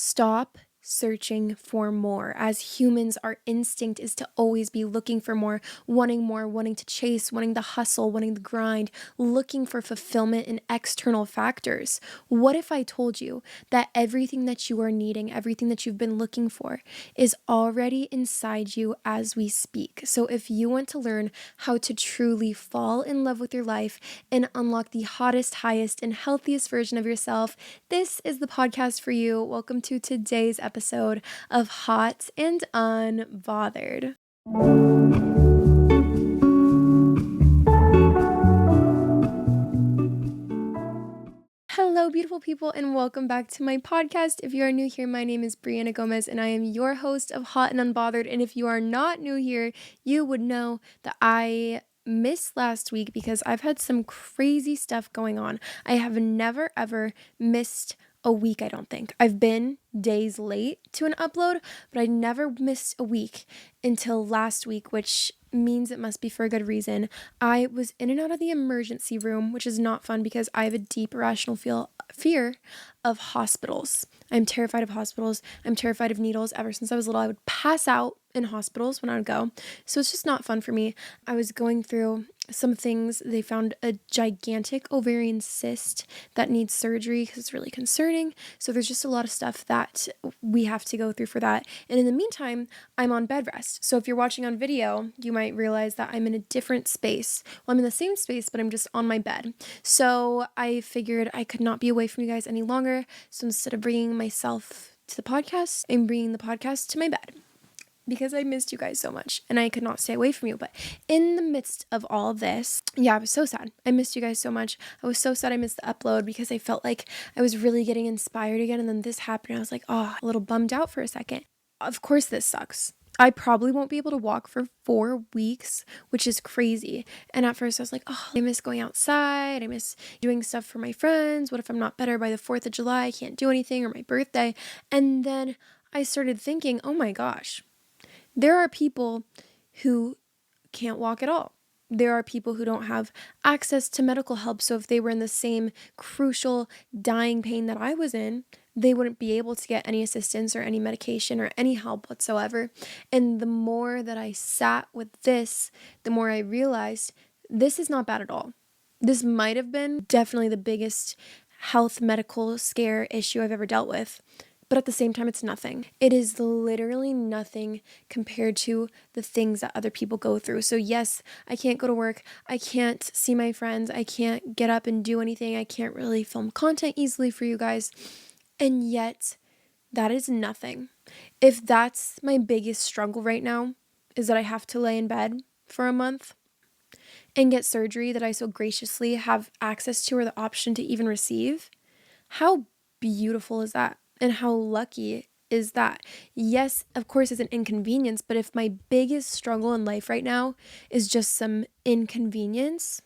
Stop searching for more. As humans, our instinct is to always be looking for more, wanting to chase, wanting the hustle, wanting the grind, looking for fulfillment in external factors. What if I told you that everything that you are needing, everything that you've been looking for is already inside you as we speak? So if you want to learn how to truly fall in love with your life and unlock the hottest, highest, and healthiest version of yourself, this is the podcast for you. Welcome to today's episode of Hot and Unbothered. Hello, beautiful people, and welcome back to my podcast. If you are new here, my name is Brianna Gomez, and I am your host of Hot and Unbothered. And if you are not new here, you would know that I missed last week because I've had some crazy stuff going on. I have never, ever missed a week, I don't think. I've been days late to an upload, but I never missed a week until last week, which means it must be for a good reason. I was in and out of the emergency room, which is not fun because I have a deep irrational fear of hospitals. I'm terrified of hospitals. I'm terrified of needles. Ever since I was little, I would pass out in hospitals when I would go. So it's just not fun for me. I was going through some things. They found a gigantic ovarian cyst that needs surgery because it's really concerning. So there's just a lot of stuff that we have to go through for that. And in the meantime, I'm on bed rest. So if you're watching on video, you might realize that I'm in a different space. Well, I'm in the same space, but I'm just on my bed. So I figured I could not be away from you guys any longer. So instead of bringing myself to the podcast, I'm bringing the podcast to my bed, because I missed you guys so much and I could not stay away from you. But in the midst of all this, I was so sad. I missed you guys so much. I was so sad I missed the upload because I felt like I was really getting inspired again. And then this happened. And I was like, a little bummed out for a second. Of course, this sucks. I probably won't be able to walk for 4 weeks, which is crazy. And at first I was like, I miss going outside. I miss doing stuff for my friends. What if I'm not better by the 4th of July? I can't do anything, or my birthday. And then I started thinking, oh my gosh, there are people who can't walk at all. There are people who don't have access to medical help. So if they were in the same crucial dying pain that I was in, they wouldn't be able to get any assistance or any medication or any help whatsoever. And the more that I sat with this, the more I realized this is not bad at all. This might have been definitely the biggest health medical scare issue I've ever dealt with. But at the same time, it's nothing. It is literally nothing compared to the things that other people go through. So yes, I can't go to work. I can't see my friends. I can't get up and do anything. I can't really film content easily for you guys. And yet, that is nothing. If that's my biggest struggle right now, is that I have to lay in bed for a month and get surgery that I so graciously have access to or the option to even receive, how beautiful is that? And how lucky is that? Yes, of course, it's an inconvenience, but if my biggest struggle in life right now is just some inconvenience,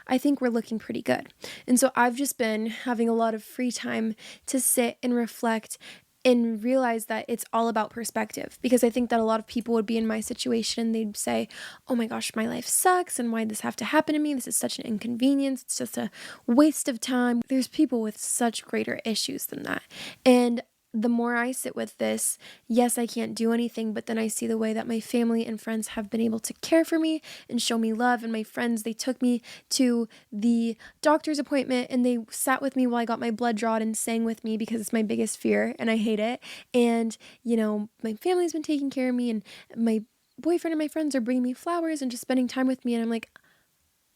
I think we're looking pretty good. And so I've just been having a lot of free time to sit and reflect and realize that it's all about perspective, because I think that a lot of people would be in my situation and they'd say, oh my gosh, my life sucks, and why did this have to happen to me? This is such an inconvenience. It's just a waste of time. There's people with such greater issues than that. And the more I sit with this, yes, I can't do anything, but then I see the way that my family and friends have been able to care for me and show me love. And my friends, they took me to the doctor's appointment and they sat with me while I got my blood drawn and sang with me, because it's my biggest fear and I hate it. And, my family's been taking care of me, and my boyfriend and my friends are bringing me flowers and just spending time with me. And I'm like,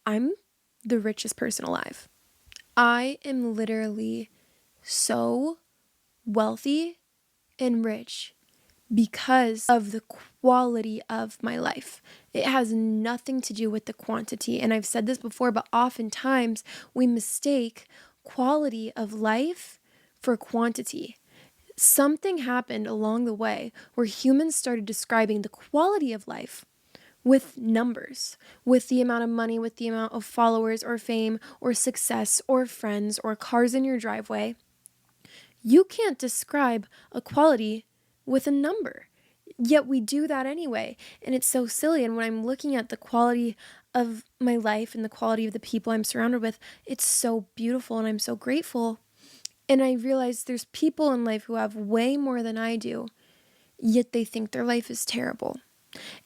I'm the richest person alive. I am literally so wealthy and rich because of the quality of my life. It has nothing to do with the quantity. And I've said this before, but oftentimes we mistake quality of life for quantity. Something happened along the way where humans started describing the quality of life with numbers, with the amount of money, with the amount of followers or fame or success or friends or cars in your driveway. You can't describe a quality with a number, yet we do that anyway. And it's so silly. And when I'm looking at the quality of my life and the quality of the people I'm surrounded with, it's so beautiful and I'm so grateful. And I realize there's people in life who have way more than I do, yet they think their life is terrible.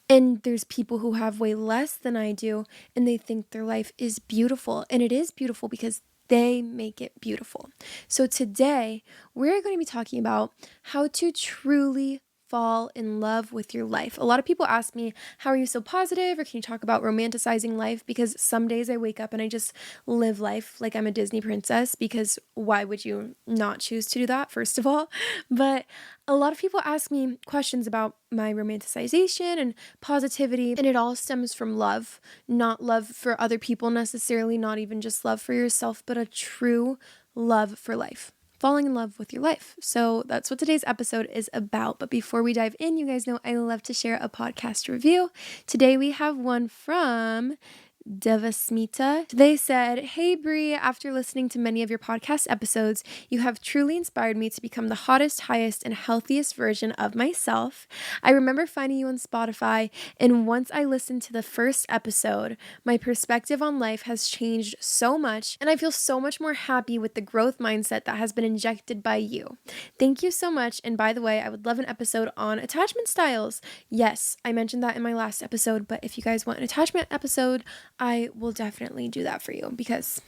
And there's people who have way less than I do, and they think their life is beautiful. And it is beautiful because they make it beautiful. So today, we're going to be talking about how to truly fall in love with your life. A lot of people ask me, how are you so positive? Or can you talk about romanticizing life? Because some days I wake up and I just live life like I'm a Disney princess, because why would you not choose to do that, first of all? But a lot of people ask me questions about my romanticization and positivity, and it all stems from love, not love for other people necessarily, not even just love for yourself, but a true love for life. Falling in love with your life. So that's what today's episode is about. But before we dive in, you guys know I love to share a podcast review. Today we have one from Devasmita. They said, "Hey Brie, after listening to many of your podcast episodes, you have truly inspired me to become the hottest, highest, and healthiest version of myself. I remember finding you on Spotify, and once I listened to the first episode, my perspective on life has changed so much, and I feel so much more happy with the growth mindset that has been injected by you. Thank you so much, and by the way, I would love an episode on attachment styles." Yes, I mentioned that in my last episode, but if you guys want an attachment episode, I will definitely do that for you because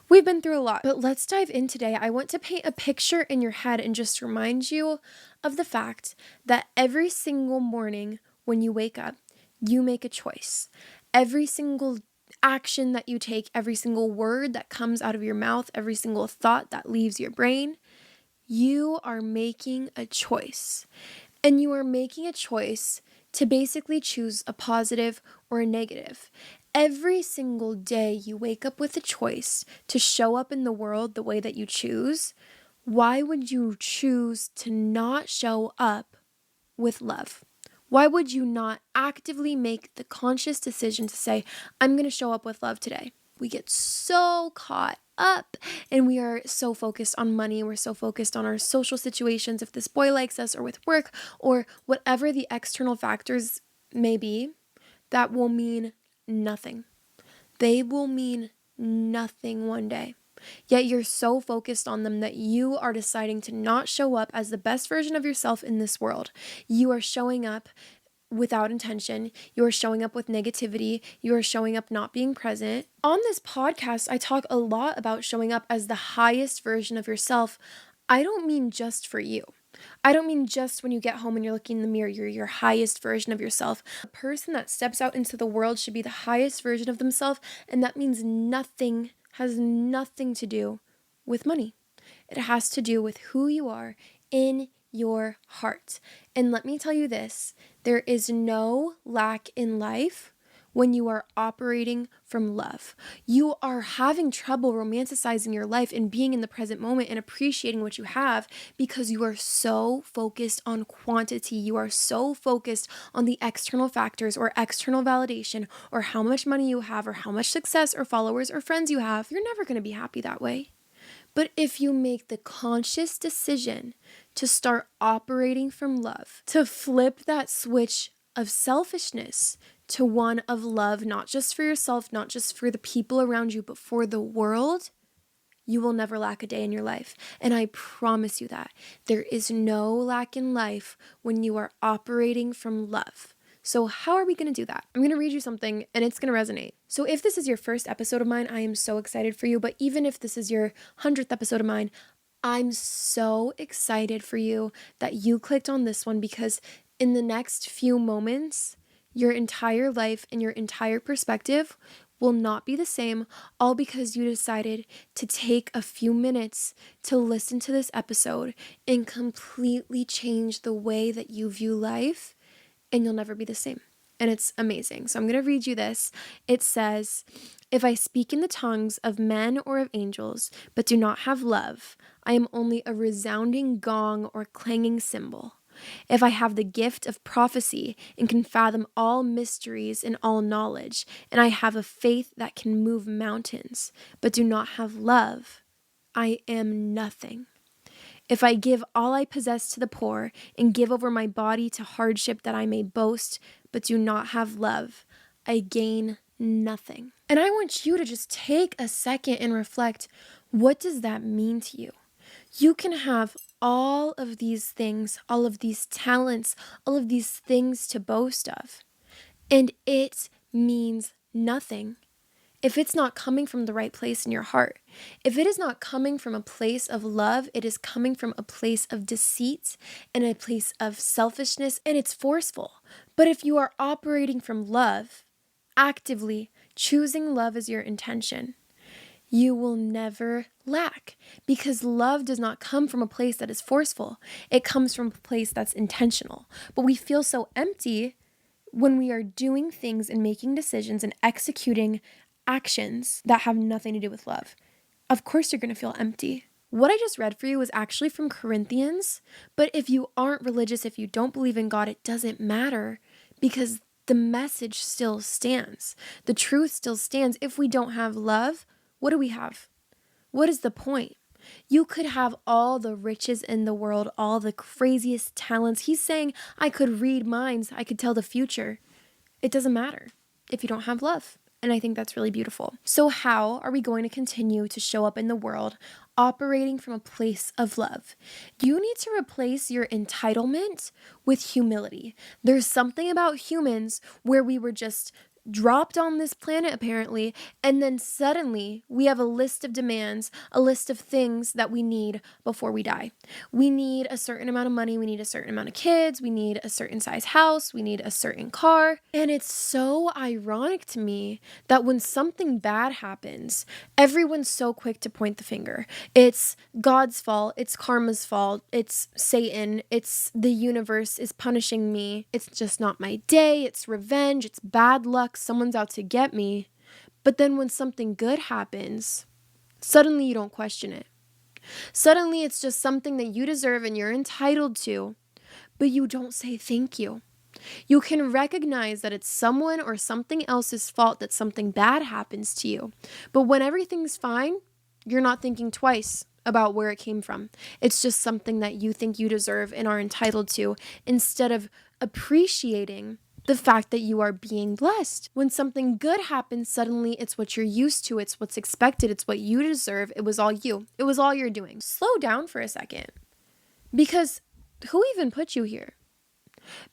we've been through a lot. But let's dive in today. I want to paint a picture in your head and just remind you of the fact that every single morning when you wake up, you make a choice. Every single action that you take, every single word that comes out of your mouth, every single thought that leaves your brain, you are making a choice. And you are making a choice to basically choose a positive or a negative. Every single day you wake up with a choice to show up in the world the way that you choose. Why would you choose to not show up with love? Why would you not actively make the conscious decision to say, I'm going to show up with love today? We get so caught up and we are so focused on money. We're so focused on our social situations, if this boy likes us or with work or whatever the external factors may be, that will mean nothing. They will mean nothing one day. Yet you're so focused on them that you are deciding to not show up as the best version of yourself in this world. You are showing up without intention. You are showing up with negativity. You are showing up not being present. On this podcast, I talk a lot about showing up as the highest version of yourself. I don't mean just for you. I don't mean just when you get home and you're looking in the mirror, you're your highest version of yourself. A person that steps out into the world should be the highest version of themselves, and that means nothing, has nothing to do with money. It has to do with who you are in your heart. And let me tell you this, there is no lack in life when you are operating from love. You are having trouble romanticizing your life and being in the present moment and appreciating what you have because you are so focused on quantity. You are so focused on the external factors or external validation or how much money you have or how much success or followers or friends you have. You're never going to be happy that way. But if you make the conscious decision to start operating from love, to flip that switch of selfishness to one of love, not just for yourself, not just for the people around you, but for the world, you will never lack a day in your life. And I promise you that. There is no lack in life when you are operating from love. So how are we going to do that? I'm going to read you something and it's going to resonate. So if this is your first episode of mine, I am so excited for you. But even if this is your 100th episode of mine, I'm so excited for you that you clicked on this one, because in the next few moments, your entire life and your entire perspective will not be the same, all because you decided to take a few minutes to listen to this episode and completely change the way that you view life, and you'll never be the same. And it's amazing. So I'm going to read you this. It says, "If I speak in the tongues of men or of angels, but do not have love, I am only a resounding gong or clanging cymbal. If I have the gift of prophecy and can fathom all mysteries and all knowledge, and I have a faith that can move mountains, but do not have love, I am nothing. If I give all I possess to the poor and give over my body to hardship that I may boast, but do not have love, I gain nothing." And I want you to just take a second and reflect, what does that mean to you? You can have all of these things, all of these talents, all of these things to boast of, and it means nothing if it's not coming from the right place in your heart. If it is not coming from a place of love, it is coming from a place of deceit and a place of selfishness, and it's forceful. But if you are operating from love, actively choosing love as your intention, you will never lack, because love does not come from a place that is forceful. It comes from a place that's intentional. But we feel so empty when we are doing things and making decisions and executing actions that have nothing to do with love. Of course, you're going to feel empty. What I just read for you was actually from Corinthians, but if you aren't religious, if you don't believe in God, it doesn't matter, because the message still stands. The truth still stands. If we don't have love, what do we have? What is the point? You could have all the riches in the world, all the craziest talents. He's saying, I could read minds, I could tell the future. It doesn't matter if you don't have love. And I think that's really beautiful. So how are we going to continue to show up in the world operating from a place of love? You need to replace your entitlement with humility. There's something about humans where we were just dropped on this planet apparently, and then suddenly we have a list of demands, a list of things that we need before we die. We need a certain amount of money, we need a certain amount of kids, we need a certain size house, we need a certain car. And it's so ironic to me that when something bad happens, everyone's so quick to point the finger. It's God's fault, it's karma's fault, it's Satan, it's the universe is punishing me, it's just not my day, it's revenge, it's bad luck, someone's out to get me. But then when something good happens, suddenly you don't question it. Suddenly it's just something that you deserve and you're entitled to, but you don't say thank you. You can recognize that it's someone or something else's fault that something bad happens to you. But when everything's fine, you're not thinking twice about where it came from. It's just something that you think you deserve and are entitled to, instead of appreciating the fact that you are being blessed. When something good happens, suddenly it's what you're used to, it's what's expected, it's what you deserve. It was all you. It was all you're doing. Slow down for a second. Because who even put you here?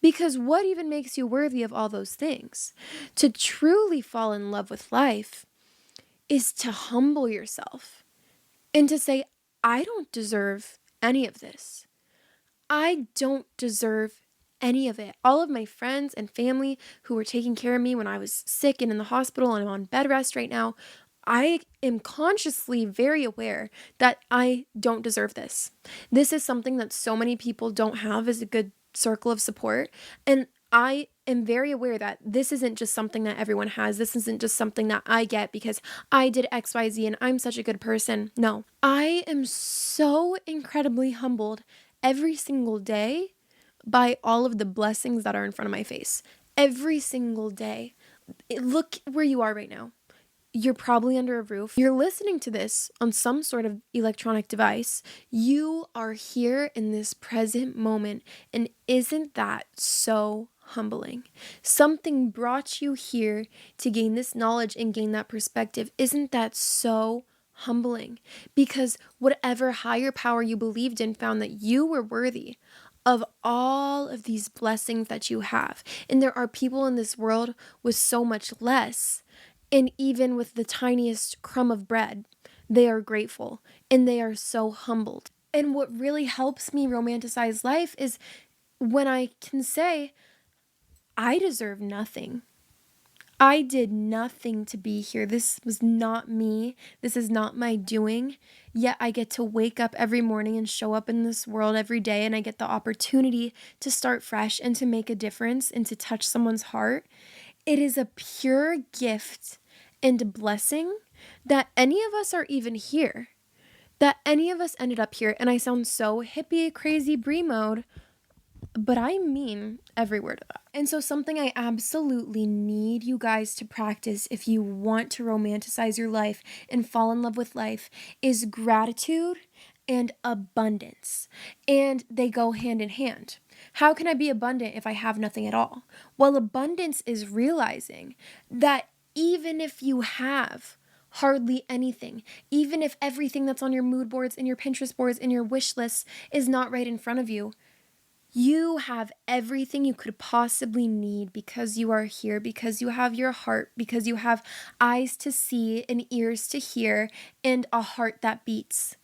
Because what even makes you worthy of all those things? To truly fall in love with life is to humble yourself and to say, I don't deserve any of this. I don't deserve any of it. All of my friends and family who were taking care of me when I was sick and in the hospital and I'm on bed rest right now, I am consciously very aware that I don't deserve this. This is something that so many people don't have, as a good circle of support. And I am very aware that this isn't just something that everyone has. This isn't just something that I get because I did XYZ and I'm such a good person. No, I am so incredibly humbled every single day by all of the blessings that are in front of my face. Every single day. Look where you are right now. You're probably under a roof. You're listening to this on some sort of electronic device. You are here in this present moment. And isn't that so humbling? Something brought you here to gain this knowledge and gain that perspective. Isn't that so humbling? Because whatever higher power you believed in found that you were worthy of all of these blessings that you have. And there are people in this world with so much less. And even with the tiniest crumb of bread, they are grateful and they are so humbled. And what really helps me romanticize life is when I can say, I deserve nothing. I did nothing to be here. This was not me. This is not my doing. Yet I get to wake up every morning and show up in this world every day, and I get the opportunity to start fresh and to make a difference and to touch someone's heart. It is a pure gift and a blessing that any of us are even here, that any of us ended up here. And I sound so hippie, crazy, Brie mode, but I mean every word of that. And so something I absolutely need you guys to practice if you want to romanticize your life and fall in love with life is gratitude and abundance. And they go hand in hand. How can I be abundant if I have nothing at all? Well, abundance is realizing that even if you have Hardly anything. Even if everything that's on your mood boards and your Pinterest boards and your wish lists is not right in front of you, you have everything you could possibly need because you are here, because you have your heart, because you have eyes to see and ears to hear and a heart that beats.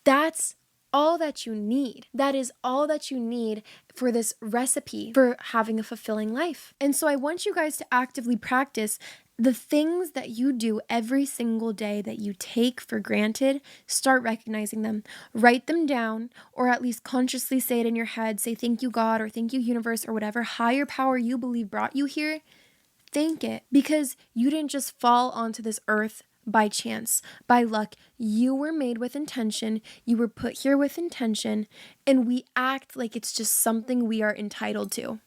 That's all that you need. That is all that you need for this recipe for having a fulfilling life. And so I want you guys to actively practice the things that you do every single day that you take for granted. Start recognizing them. Write them down, or at least consciously say it in your head. Say thank you, God, or thank you, universe, or whatever higher power you believe brought you here. Thank it, because you didn't just fall onto this earth by chance, by luck. You were made with intention. You were put here with intention, and we act like it's just something we are entitled to.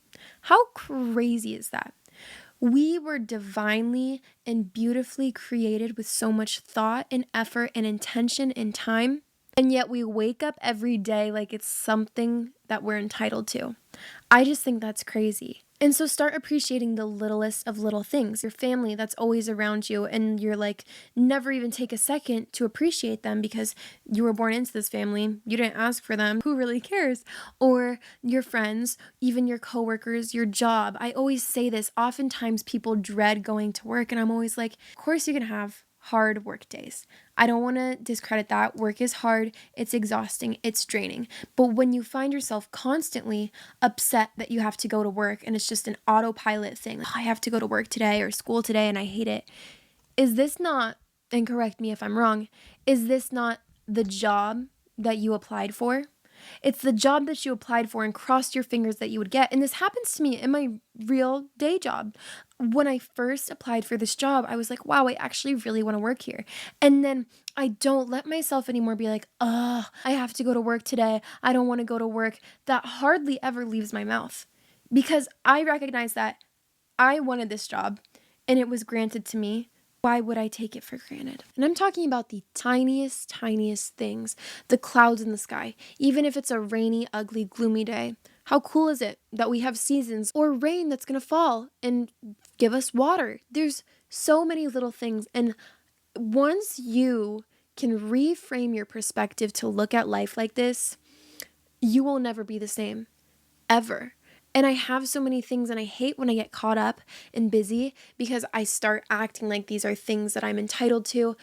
How crazy is that? We were divinely and beautifully created with so much thought and effort and intention and time, and yet we wake up every day like it's something that we're entitled to. I just think that's crazy. And so start appreciating the littlest of little things. Your family that's always around you, and you're like, never even take a second to appreciate them because you were born into this family. You didn't ask for them. Who really cares? Or your friends, even your coworkers, your job. I always say this. Oftentimes people dread going to work, and I'm always like, of course you can have hard work days. I don't want to discredit that. Work is hard, it's exhausting, it's draining. But when you find yourself constantly upset that you have to go to work and it's just an autopilot thing, I have to go to work today or school today and I hate it. Is this not, and correct me if I'm wrong, is this not the job that you applied for? It's the job that you applied for and crossed your fingers that you would get. And this happens to me in my real day job. When I first applied for this job, I was like, wow, I actually really want to work here. And then I don't let myself anymore be like, I have to go to work today. I don't want to go to work. That hardly ever leaves my mouth because I recognize that I wanted this job and it was granted to me. Why would I take it for granted? And I'm talking about the tiniest things, the clouds in the sky. Even if it's a rainy, ugly, gloomy day, how cool is it that we have seasons or rain that's going to fall and give us water? There's so many little things. And once you can reframe your perspective to look at life like this, you will never be the same, ever. And I have so many things, and I hate when I get caught up and busy because I start acting like these are things that I'm entitled to.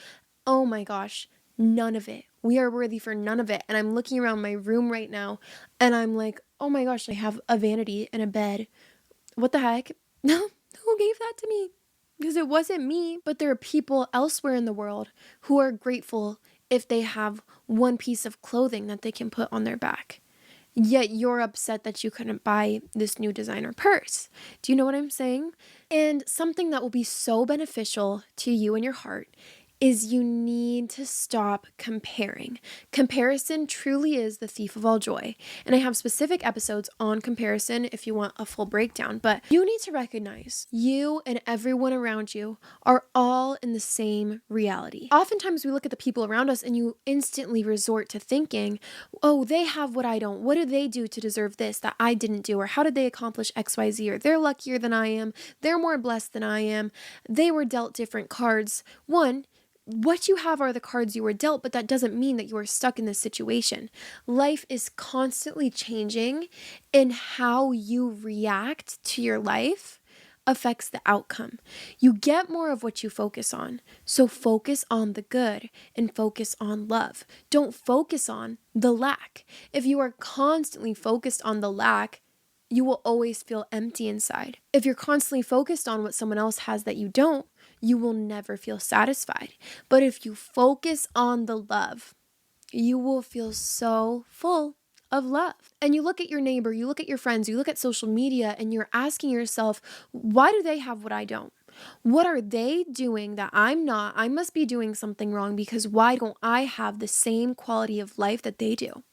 Oh my gosh, none of it. We are worthy for none of it. And I'm looking around my room right now and I'm like, oh my gosh, I have a vanity and a bed. What the heck? No, who gave that to me? Because it wasn't me. But there are people elsewhere in the world who are grateful if they have one piece of clothing that they can put on their back. Yet you're upset that you couldn't buy this new designer purse. Do you know what I'm saying? And something that will be so beneficial to you and your heart is you need to stop comparing. Comparison truly is the thief of all joy. And I have specific episodes on comparison if you want a full breakdown. But you need to recognize you and everyone around you are all in the same reality. Oftentimes we look at the people around us and you instantly resort to thinking, oh, they have what I don't. What do they do to deserve this that I didn't do? Or how did they accomplish XYZ? Or they're luckier than I am. They're more blessed than I am. They were dealt different cards. One, what you have are the cards you were dealt, but that doesn't mean that you are stuck in this situation. Life is constantly changing, and how you react to your life affects the outcome. You get more of what you focus on. So focus on the good and focus on love. Don't focus on the lack. If you are constantly focused on the lack, you will always feel empty inside. If you're constantly focused on what someone else has that you don't, you will never feel satisfied. But if you focus on the love, you will feel so full of love. And you look at your neighbor, you look at your friends, you look at social media, and you're asking yourself, why do they have what I don't? What are they doing that I'm not? I must be doing something wrong because why don't I have the same quality of life that they do?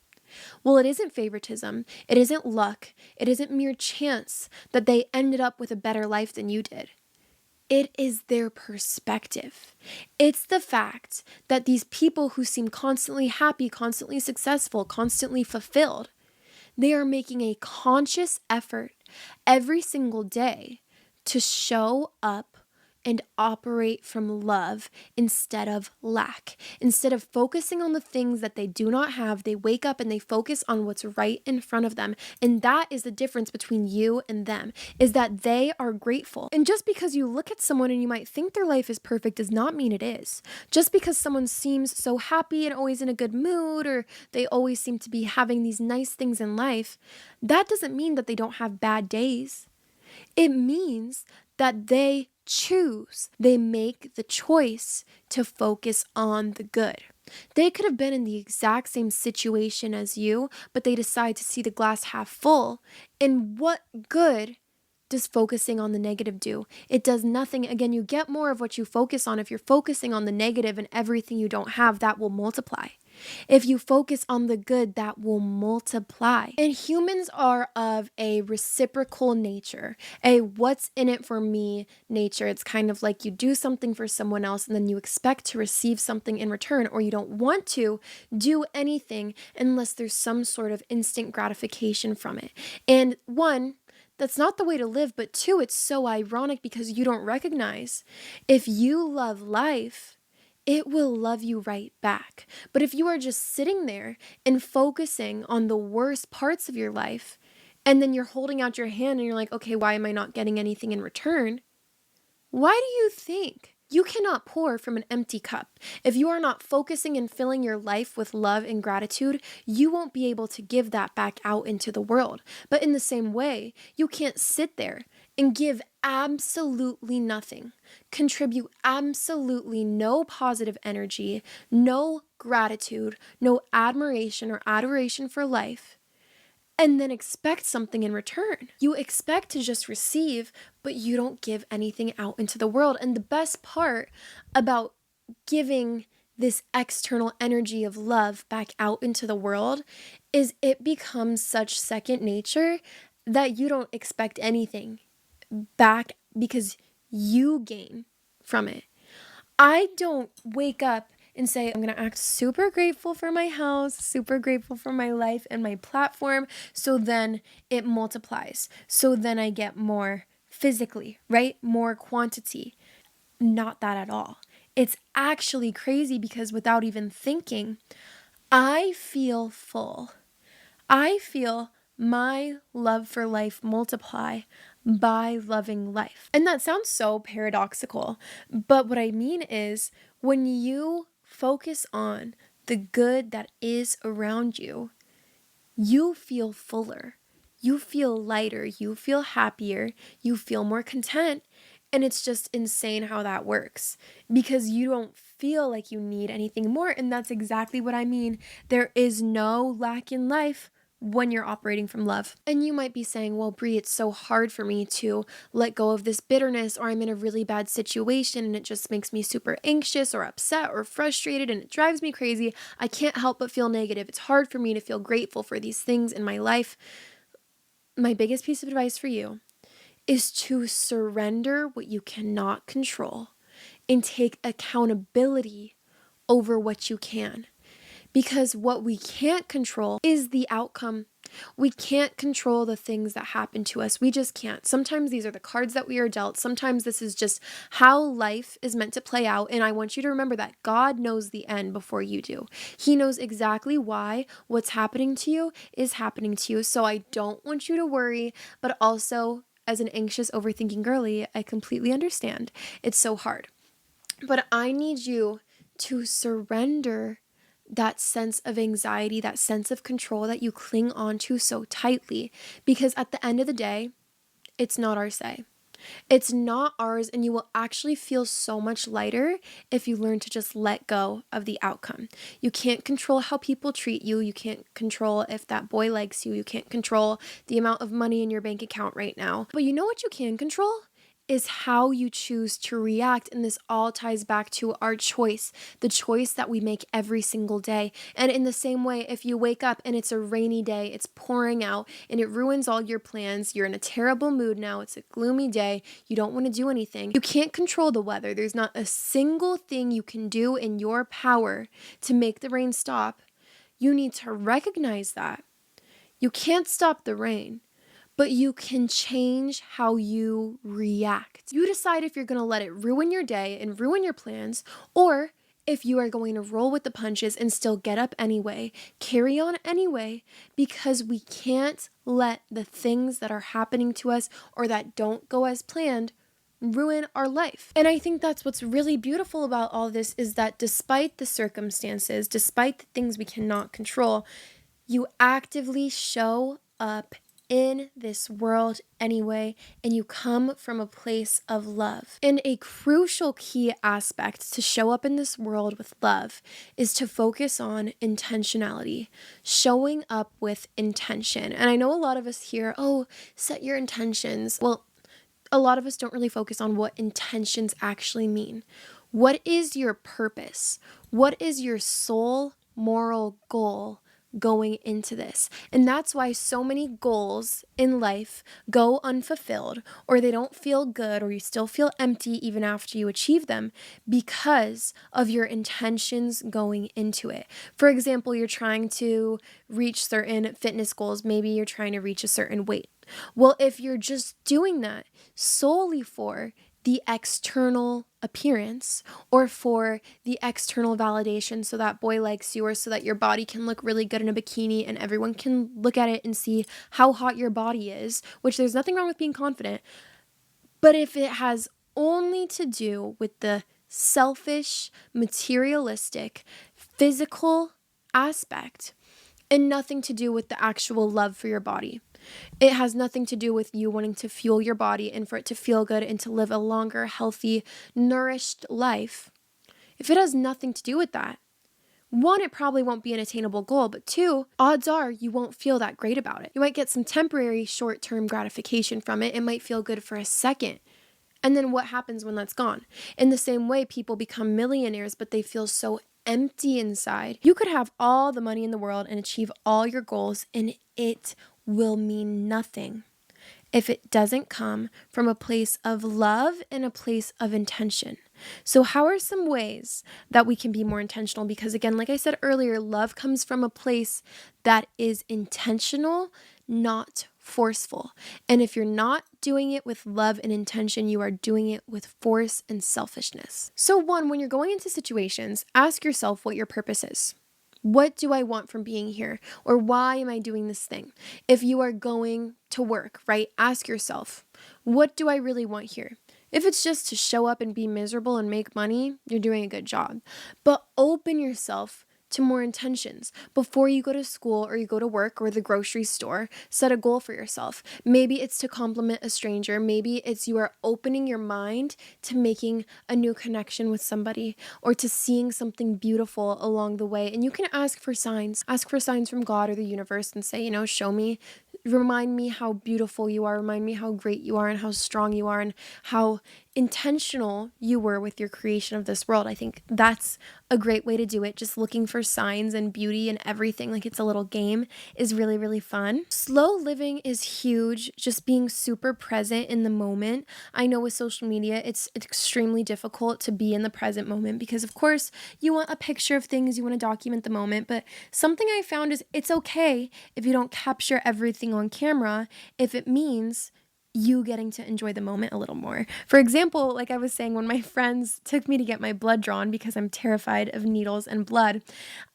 Well, it isn't favoritism. It isn't luck. It isn't mere chance that they ended up with a better life than you did. It is their perspective. It's the fact that these people who seem constantly happy, constantly successful, constantly fulfilled, they are making a conscious effort every single day to show up and operate from love instead of lack. Instead of focusing on the things that they do not have, they wake up and they focus on what's right in front of them. And that is the difference between you and them, is that they are grateful. And just because you look at someone and you might think their life is perfect does not mean it is. Just because someone seems so happy and always in a good mood, or they always seem to be having these nice things in life, that doesn't mean that they don't have bad days. It means that they choose. They make the choice to focus on the good. They could have been in the exact same situation as you, but they decide to see the glass half full. And what good does focusing on the negative do? It does nothing. Again, you get more of what you focus on. If you're focusing on the negative and everything you don't have, that will multiply. If you focus on the good, that will multiply. And humans are of a reciprocal nature, a what's in it for me nature. It's kind of like you do something for someone else and then you expect to receive something in return, or you don't want to do anything unless there's some sort of instant gratification from it. And one, that's not the way to live, but two, it's so ironic because you don't recognize if you love life, it will love you right back. But if you are just sitting there and focusing on the worst parts of your life, and then you're holding out your hand and you're like, okay, why am I not getting anything in return? Why do you think? You cannot pour from an empty cup. If you are not focusing and filling your life with love and gratitude, you won't be able to give that back out into the world. But in the same way, you can't sit there and give absolutely nothing, contribute absolutely no positive energy, no gratitude, no admiration or adoration for life, and then expect something in return. You expect to just receive, but you don't give anything out into the world. And the best part about giving this external energy of love back out into the world is it becomes such second nature that you don't expect anything back because you gain from it. I don't wake up and say, I'm going to act super grateful for my house, super grateful for my life and my platform. So then it multiplies. So then I get more physically, right? More quantity. Not that at all. It's actually crazy because without even thinking, I feel full. I feel my love for life multiply by loving life. And that sounds so paradoxical, but what I mean is when you focus on the good that is around you, you feel fuller, you feel lighter, you feel happier, you feel more content. And it's just insane how that works because you don't feel like you need anything more. And that's exactly what I mean. There is no lack in life when you're operating from love. And you might be saying, well, Brie, it's so hard for me to let go of this bitterness, or I'm in a really bad situation and it just makes me super anxious or upset or frustrated and it drives me crazy. I can't help but feel negative. It's hard for me to feel grateful for these things in my life. My biggest piece of advice for you is to surrender what you cannot control and take accountability over what you can. Because what we can't control is the outcome. We can't control the things that happen to us. We just can't. Sometimes these are the cards that we are dealt. Sometimes this is just how life is meant to play out. And I want you to remember that God knows the end before you do. He knows exactly why what's happening to you is happening to you. So I don't want you to worry, but also as an anxious, overthinking girly, I completely understand. It's so hard. But I need you to surrender that sense of anxiety, that sense of control that you cling on to so tightly. Because at the end of the day, it's not our say. It's not ours, and you will actually feel so much lighter if you learn to just let go of the outcome. You can't control how people treat you. You can't control if that boy likes you. You can't control the amount of money in your bank account right now. But you know what you can control? Is how you choose to react. And this all ties back to our choice, the choice that we make every single day. And in the same way, if you wake up and it's a rainy day, it's pouring out and it ruins all your plans, you're in a terrible mood now, it's a gloomy day, you don't want to do anything. You can't control the weather. There's not a single thing you can do in your power to make the rain stop. You need to recognize that. You can't stop the rain, but you can change how you react. You decide if you're going to let it ruin your day and ruin your plans, or if you are going to roll with the punches and still get up anyway, carry on anyway, because we can't let the things that are happening to us or that don't go as planned ruin our life. And I think that's what's really beautiful about all this, is that despite the circumstances, despite the things we cannot control, you actively show up in this world anyway, and you come from a place of love. And a crucial key aspect to show up in this world with love is to focus on intentionality, showing up with intention. And I know a lot of us hear, oh, set your intentions. Well, a lot of us don't really focus on what intentions actually mean. What is your purpose? What is your sole moral goal going into this? And that's why so many goals in life go unfulfilled, or they don't feel good, or you still feel empty even after you achieve them, because of your intentions going into it. For example, you're trying to reach certain fitness goals. Maybe you're trying to reach a certain weight. Well, if you're just doing that solely for the external appearance, or for the external validation so that boy likes you, or so that your body can look really good in a bikini and everyone can look at it and see how hot your body is, which there's nothing wrong with being confident. But if it has only to do with the selfish, materialistic, physical aspect, and nothing to do with the actual love for your body, it has nothing to do with you wanting to fuel your body and for it to feel good and to live a longer, healthy, nourished life. If it has nothing to do with that, one, it probably won't be an attainable goal, but two, odds are you won't feel that great about it. You might get some temporary short-term gratification from it. It might feel good for a second. And then what happens when that's gone? In the same way, people become millionaires, but they feel so empty inside. You could have all the money in the world and achieve all your goals, and it will mean nothing if it doesn't come from a place of love and a place of intention. So how are some ways that we can be more intentional? Because again, like I said earlier, love comes from a place that is intentional, not forceful. And if you're not doing it with love and intention, you are doing it with force and selfishness. So one, when you're going into situations, ask yourself what your purpose is. What do I want from being here? Or why am I doing this thing? If you are going to work, right? Ask yourself, what do I really want here? If it's just to show up and be miserable and make money, you're doing a good job. But open yourself to more intentions. Before you go to school or you go to work or the grocery store, set a goal for yourself. Maybe it's to compliment a stranger. Maybe it's you are opening your mind to making a new connection with somebody, or to seeing something beautiful along the way. And you can ask for signs. Ask for signs from God or the universe and say, show me, remind me how beautiful you are. Remind me how great you are and how strong you are and how intentional you were with your creation of this world. I think that's a great way to do it. Just looking for signs and beauty and everything like it's a little game is really, really fun. Slow living is huge. Just being super present in the moment. I know with social media, it's extremely difficult to be in the present moment because, of course, you want a picture of things, you want to document the moment. But something I found is it's okay if you don't capture everything on camera if it means you getting to enjoy the moment a little more. For example, like I was saying, when my friends took me to get my blood drawn because I'm terrified of needles and blood,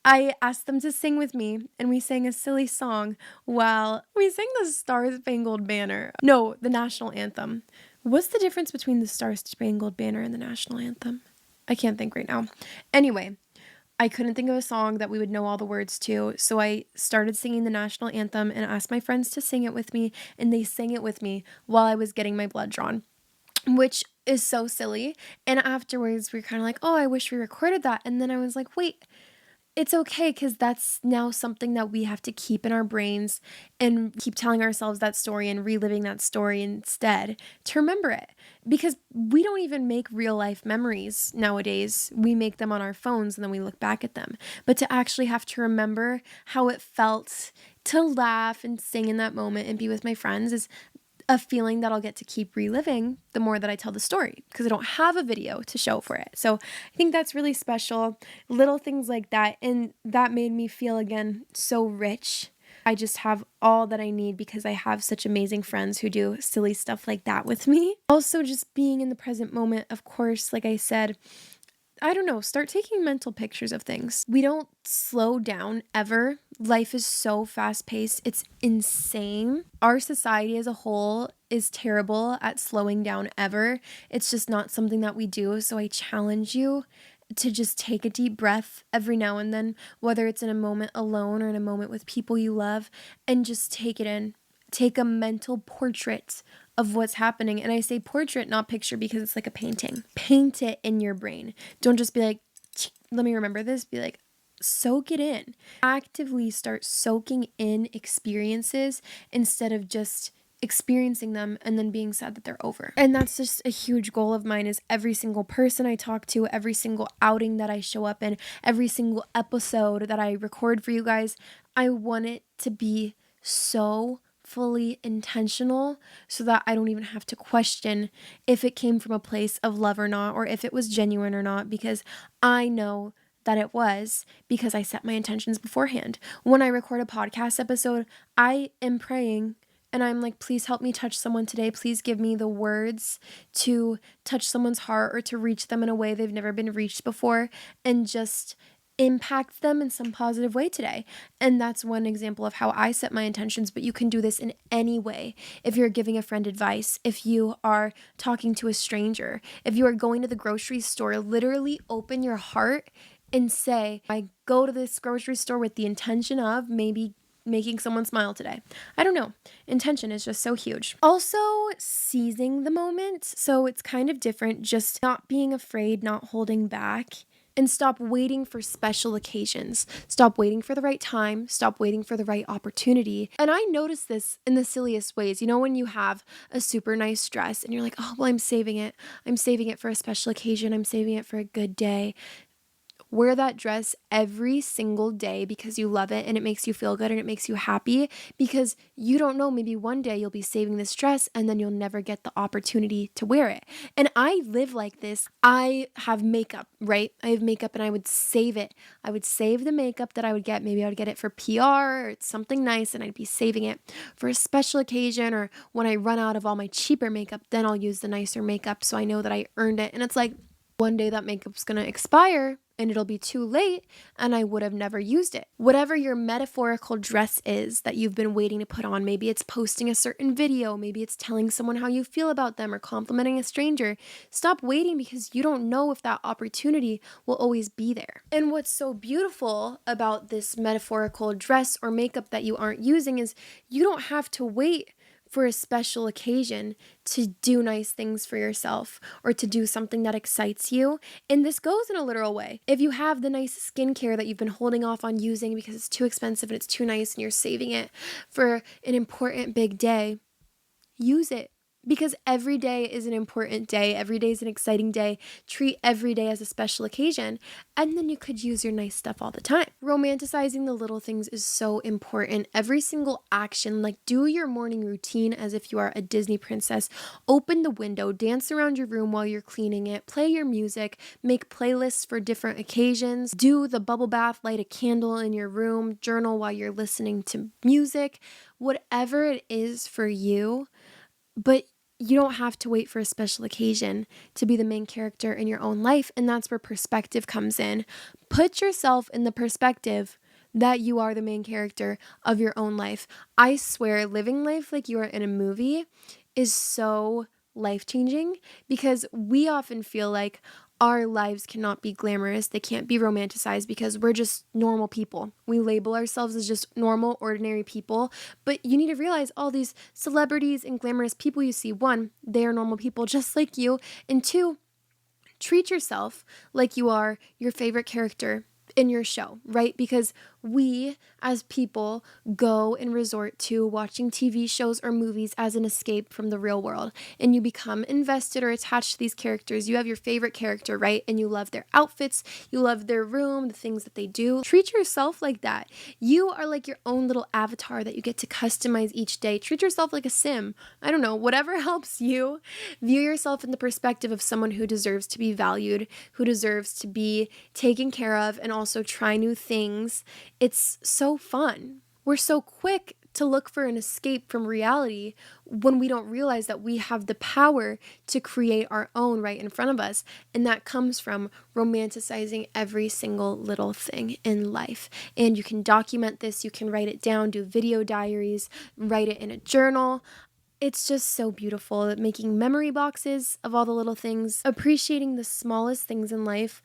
I asked them to sing with me, and we sang a silly song while we sang the Star-Spangled Banner. No, the national anthem. What's the difference between the Star-Spangled Banner and the national anthem? I can't think right now. Anyway, I couldn't think of a song that we would know all the words to, so I started singing the national anthem and asked my friends to sing it with me, and they sang it with me while I was getting my blood drawn, which is so silly. And afterwards, we were kind of like, oh, I wish we recorded that. And then I was like, wait, it's okay, because that's now something that we have to keep in our brains and keep telling ourselves that story and reliving that story instead to remember it. Because we don't even make real life memories nowadays. We make them on our phones and then we look back at them. But to actually have to remember how it felt to laugh and sing in that moment and be with my friends is a feeling that I'll get to keep reliving the more that I tell the story, because I don't have a video to show for it. So I think that's really special. Little things like that. And that made me feel, again, so rich I just have all that I need because I have such amazing friends who do silly stuff like that with me. Also, just being in the present moment, of course, like I said, I don't know, start taking mental pictures of things. We don't slow down ever. Life is so fast paced. It's insane. Our society as a whole is terrible at slowing down ever. It's just not something that we do. So I challenge you to just take a deep breath every now and then, whether it's in a moment alone or in a moment with people you love, and just take it in. Take a mental portrait of what's happening. And I say portrait, not picture, because it's like a painting. Paint it in your brain. Don't just be like, let me remember this. Be like, soak it in. Actively start soaking in experiences instead of just experiencing them and then being sad that they're over. And that's just a huge goal of mine, is every single person I talk to, every single outing that I show up in, every single episode that I record for you guys, I want it to be so fully intentional so that I don't even have to question if it came from a place of love or not, or if it was genuine or not, because I know that it was, because I set my intentions beforehand. When I record a podcast episode, I am praying and I'm like, please help me touch someone today. Please give me the words to touch someone's heart or to reach them in a way they've never been reached before, and just impact them in some positive way today. And that's one example of how I set my intentions, but you can do this in any way. If you're giving a friend advice, if you are talking to a stranger, if you are going to the grocery store, literally open your heart and say, I go to this grocery store with the intention of maybe making someone smile today. I don't know. Intention is just so huge. Also, seizing the moment. So it's kind of different, just not being afraid, not holding back. And stop waiting for special occasions. Stop waiting for the right time. Stop waiting for the right opportunity. And I notice this in the silliest ways. You know, when you have a super nice dress and you're like, oh, well, I'm saving it. I'm saving it for a special occasion. I'm saving it for a good day. Wear that dress every single day because you love it and it makes you feel good and it makes you happy, because you don't know, maybe one day you'll be saving this dress and then you'll never get the opportunity to wear it. And I live like this. I have makeup, right? I have makeup and I would save it. I would save the makeup that I would get. Maybe I would get it for PR or something nice, and I'd be saving it for a special occasion, or when I run out of all my cheaper makeup, then I'll use the nicer makeup so I know that I earned it. And it's like, one day that makeup's gonna expire and it'll be too late and I would have never used it. Whatever your metaphorical dress is that you've been waiting to put on, maybe it's posting a certain video, maybe it's telling someone how you feel about them or complimenting a stranger. Stop waiting, because you don't know if that opportunity will always be there. And what's so beautiful about this metaphorical dress or makeup that you aren't using is you don't have to wait for a special occasion to do nice things for yourself or to do something that excites you. And this goes in a literal way. If you have the nice skincare that you've been holding off on using because it's too expensive and it's too nice and you're saving it for an important big day, use it. Because every day is an important day. Every day is an exciting day. Treat every day as a special occasion. And then you could use your nice stuff all the time. Romanticizing the little things is so important. Every single action, like do your morning routine as if you are a Disney princess. Open the window, dance around your room while you're cleaning it, play your music, make playlists for different occasions, do the bubble bath, light a candle in your room, journal while you're listening to music, whatever it is for you. But you don't have to wait for a special occasion to be the main character in your own life. And that's where perspective comes in. Put yourself in the perspective that you are the main character of your own life. I swear, living life like you are in a movie is so life-changing, because we often feel like our lives cannot be glamorous. They can't be romanticized because we're just normal people. We label ourselves as just normal, ordinary people. But you need to realize all these celebrities and glamorous people you see, one, they are normal people just like you. And two, treat yourself like you are your favorite character in your show, right? Because we as people go and resort to watching TV shows or movies as an escape from the real world, and you become invested or attached to these characters. You have your favorite character, right? And you love their outfits, you love their room, the things that they do. Treat yourself like that. You are like your own little avatar that you get to customize each day. Treat yourself like a sim. I don't know, whatever helps you. View yourself in the perspective of someone who deserves to be valued, who deserves to be taken care of, and also try new things. It's so fun. We're so quick to look for an escape from reality when we don't realize that we have the power to create our own right in front of us. And that comes from romanticizing every single little thing in life. And you can document this, you can write it down, do video diaries, write it in a journal. It's just so beautiful, making memory boxes of all the little things. Appreciating the smallest things in life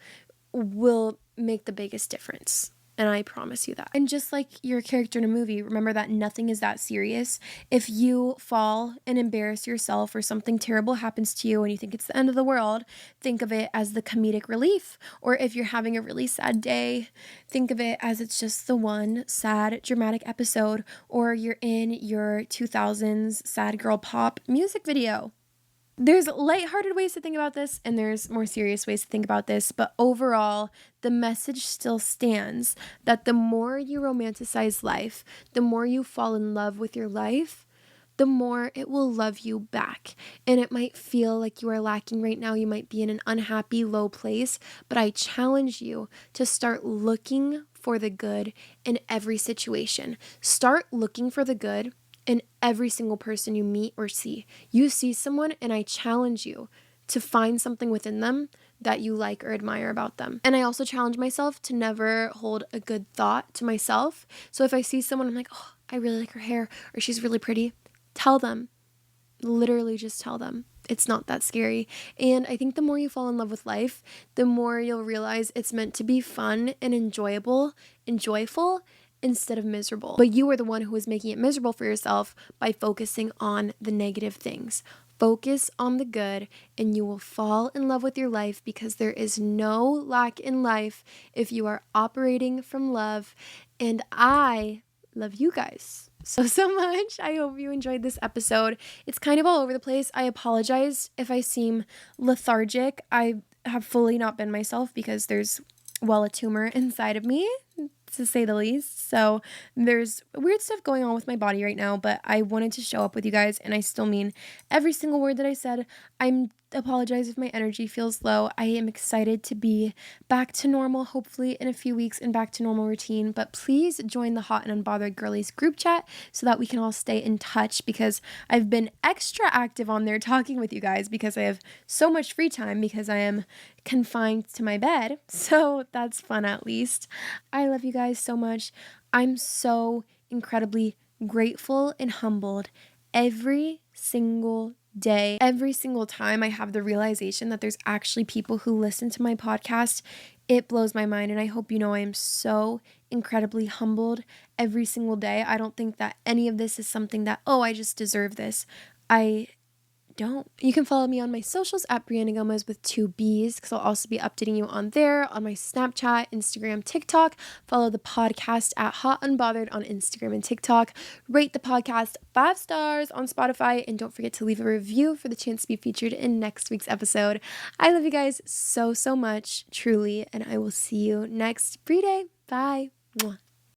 will make the biggest difference. And I promise you that. And just like your character in a movie, remember that nothing is that serious. If you fall and embarrass yourself or something terrible happens to you and you think it's the end of the world, think of it as the comedic relief. Or if you're having a really sad day, think of it as it's just the one sad, dramatic episode. Or you're in your 2000s sad girl pop music video. There's lighthearted ways to think about this, and there's more serious ways to think about this, but overall, the message still stands that the more you romanticize life, the more you fall in love with your life, the more it will love you back. And it might feel like you are lacking right now. You might be in an unhappy, low place, but I challenge you to start looking for the good in every situation. Start looking for the good in every single person you meet or see. You see someone, and I challenge you to find something within them that you like or admire about them. And I also challenge myself to never hold a good thought to myself. So if I see someone, I'm like, oh, I really like her hair, or she's really pretty, tell them. Literally just tell them. It's not that scary. And I think the more you fall in love with life, the more you'll realize it's meant to be fun and enjoyable and joyful instead of miserable. But you are the one who is making it miserable for yourself by focusing on the negative things. Focus on the good and you will fall in love with your life, because there is no lack in life if you are operating from love. And I love you guys so much. I hope you enjoyed this episode. It's kind of all over the place. I apologize if I seem lethargic. I have fully not been myself because there's, well, a tumor inside of me, to say the least. So there's weird stuff going on with my body right now, but I wanted to show up with you guys, and I still mean every single word that I said. I apologize if my energy feels low. I am excited to be back to normal, hopefully in a few weeks, and back to normal routine. But please join the Hot and Unbothered Girlies group chat so that we can all stay in touch, because I've been extra active on there talking with you guys because I have so much free time because I am confined to my bed. So that's fun, at least. I love you guys so much. I'm so incredibly grateful and humbled every single day. Every single time I have the realization that there's actually people who listen to my podcast, it blows my mind. And I hope you know I am so incredibly humbled every single day. I don't think that any of this is something that, oh, I just deserve this. I don't. You can follow me on my socials at Brianna Gomez with 2 B's, because I'll also be updating you on there, on my Snapchat, Instagram, TikTok. Follow the podcast at Hot Unbothered on Instagram and TikTok. Rate the podcast 5 stars on Spotify, and don't forget to leave a review for the chance to be featured in next week's episode. I love you guys so much, truly, and I will see you next Free Day. Bye. Mwah.